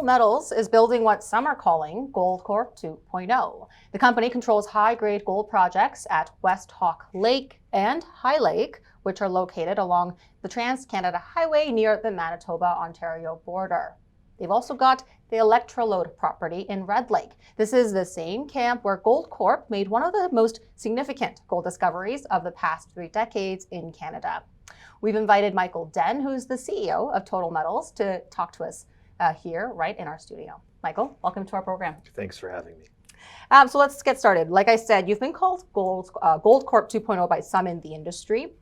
Metals is building what some are calling Goldcorp 2.0. The company controls high-grade gold projects at West Hawk Lake and High Lake, which are located along the Trans-Canada Highway near the Manitoba-Ontario border. They've also got the Electrolode property in Red Lake. This is the same camp where Goldcorp made one of the most significant gold discoveries of the past 3 decades in Canada. We've invited Michael Den, who's the CEO of Total Metals, to talk to us here right in our studio. Michael, welcome to our program. Thanks for having me. So let's get started. Like I said, you've been called Goldcorp 2.0 by some in the industry.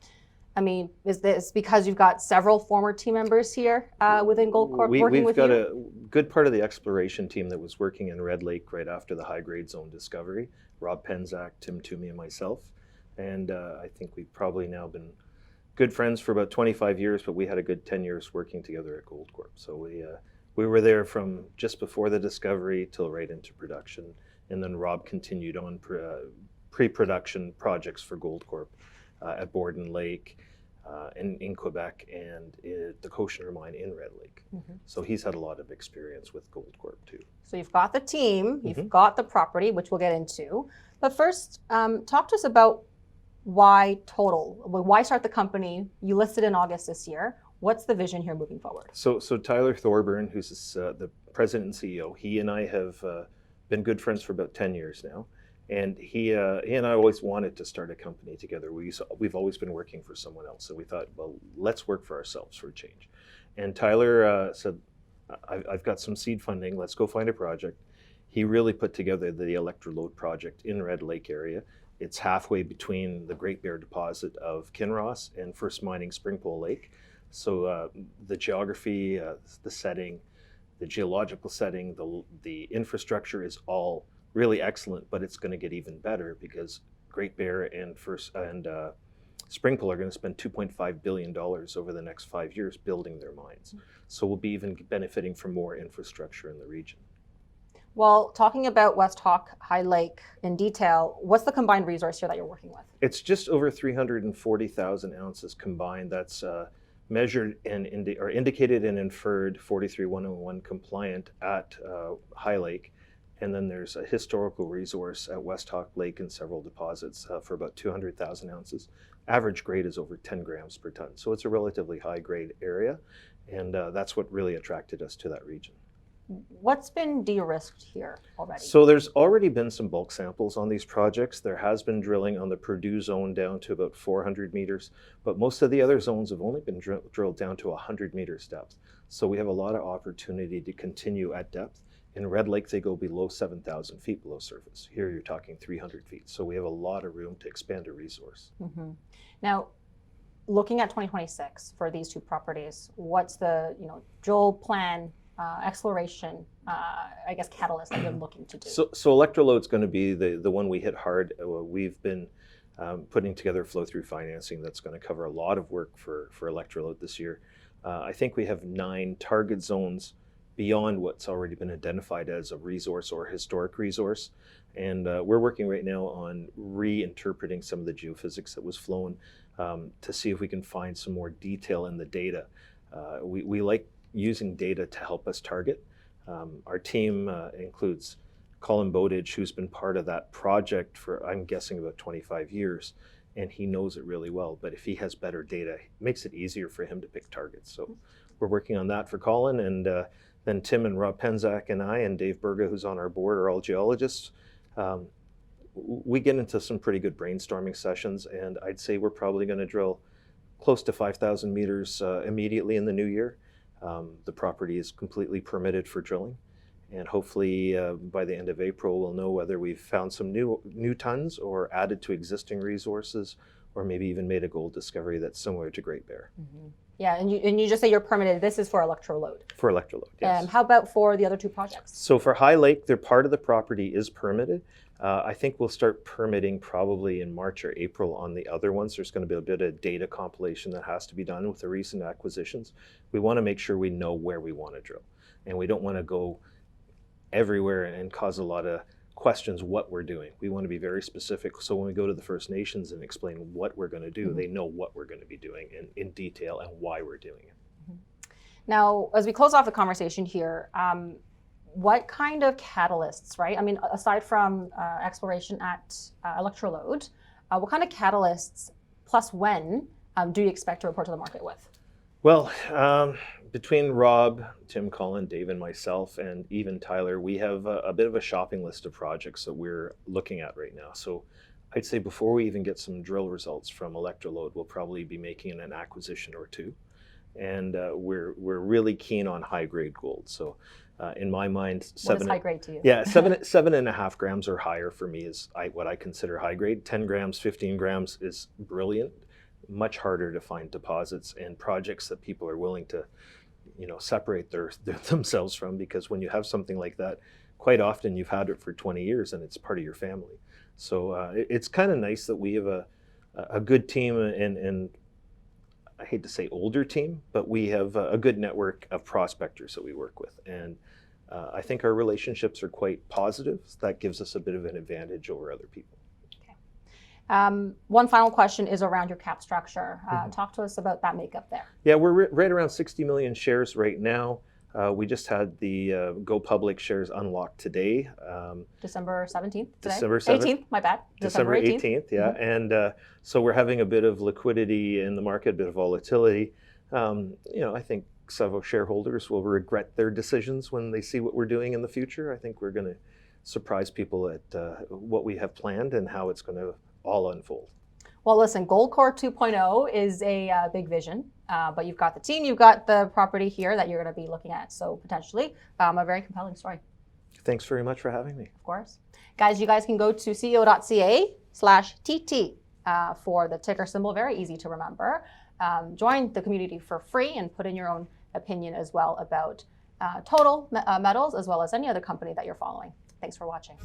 I mean, is this because you've got several former team members here within Goldcorp working with you? We've got a good part of the exploration team that was working in Red Lake right after the high-grade zone discovery. Rob Penzak, Tim Toomey, and myself. And I think we've probably now been good friends for about 25 years, but we had a good 10 years working together at Goldcorp. So we were there from just before the discovery till right into production. And then Rob continued on pre-production projects for Goldcorp at Borden Lake, in Quebec, and the Cochenour mine in Red Lake. Mm-hmm. So he's had a lot of experience with Goldcorp too. So you've got the team, you've got the property, which we'll get into. But first, talk to us about why Total? Why start the company? You listed in August this year. What's the vision here moving forward? So Tyler Thorburn, who's the president and CEO, he and I have been good friends for about 10 years now. And he and I always wanted to start a company together. We've always been working for someone else. So we thought, well, let's work for ourselves for a change. And Tyler said, I've got some seed funding. Let's go find a project. He really put together the Electrolode project in Red Lake area. It's halfway between the Great Bear deposit of Kinross and First Mining Springpole Lake. So the geography, the setting, the geological setting, the infrastructure is all really excellent, but it's going to get even better because Great Bear and Springpole are going to spend $2.5 billion over the next 5 years building their mines. So we'll be even benefiting from more infrastructure in the region. Well, talking about West Hawk High Lake in detail, what's the combined resource here that you're working with? It's just over 340,000 ounces combined. That's measured and indicated and inferred 43101 compliant at High Lake. And then there's a historical resource at West Hawk Lake and several deposits for about 200,000 ounces. Average grade is over 10 grams per ton. So it's a relatively high grade area. And that's what really attracted us to that region. What's been de-risked here already? So there's already been some bulk samples on these projects. There has been drilling on the Purdue zone down to about 400 meters, but most of the other zones have only been drilled down to 100 meters depth. So we have a lot of opportunity to continue at depth. In Red Lake, they go below 7,000 feet below surface. Here you're talking 300 feet. So we have a lot of room to expand a resource. Mm-hmm. Now, looking at 2026 for these two properties, what's the drill plan, exploration, I guess, catalyst that you're looking to do? So Electrolode's going to be the one we hit hard. We've been putting together flow-through financing that's going to cover a lot of work for Electrolode this year. I think we have 9 target zones beyond what's already been identified as a resource or historic resource. And we're working right now on reinterpreting some of the geophysics that was flown to see if we can find some more detail in the data. We like using data to help us target. Our team includes Colin Bowditch, who's been part of that project for, I'm guessing, about 25 years, and he knows it really well. But if he has better data, it makes it easier for him to pick targets. So we're working on that for Colin, and then Tim and Rob Penzak and I and Dave Berga, who's on our board, are all geologists. We get into some pretty good brainstorming sessions, and I'd say we're probably going to drill close to 5,000 meters immediately in the new year. The property is completely permitted for drilling, and hopefully by the end of April we'll know whether we've found some new tons or added to existing resources, or maybe even made a gold discovery that's similar to Great Bear. Mm-hmm. Yeah, and you just say you're permitted. This is for Electrolode. For Electrolode, yes. How about for the other two projects? So for High Lake, their part of the property is permitted. I think we'll start permitting probably in March or April on the other ones. There's going to be a bit of data compilation that has to be done with the recent acquisitions. We want to make sure we know where we want to drill. And we don't want to go everywhere and cause a lot of questions what we're doing. We want to be very specific. So when we go to the First Nations and explain what we're going to do, they know what we're going to be doing in detail and why we're doing it. Now, as we close off the conversation here, what kind of catalysts, right? I mean, aside from exploration at Electrolode, what kind of catalysts, plus when, do you expect to report to the market with? Well, between Rob, Tim, Colin, Dave, and myself, and even Tyler, we have a bit of a shopping list of projects that we're looking at right now. So I'd say before we even get some drill results from Electrolode, we'll probably be making an acquisition or two. And we're really keen on high-grade gold. So in my mind, What is high grade to you? Yeah, 7.5 grams or higher for me is what I consider high grade. 10 grams, 15 grams is brilliant. Much harder to find deposits and projects that people are willing to, separate themselves from, because when you have something like that, quite often you've had it for 20 years and it's part of your family. So it's kind of nice that we have a good team, and I hate to say older team, but we have a good network of prospectors that we work with. And I think our relationships are quite positive. That gives us a bit of an advantage over other people. One final question is around your cap structure. Talk to us about that makeup there. Yeah, we're right around 60 million shares right now. We just had the Go Public shares unlocked today. December 17th today? December 7th. 18th, my bad. December 18th, yeah. And so we're having a bit of liquidity in the market, a bit of volatility. I think several shareholders will regret their decisions when they see what we're doing in the future. I think we're going to surprise people at what we have planned and how it's going to all unfold. Well, listen, Goldcorp 2.0 is a big vision, but you've got the team, you've got the property here that you're going to be looking at. So potentially a very compelling story. Thanks very much for having me. Of course. Guys, you guys can go to CEO.ca/TT for the ticker symbol. Very easy to remember. Join the community for free and put in your own opinion as well about Total Metals, as well as any other company that you're following. Thanks for watching.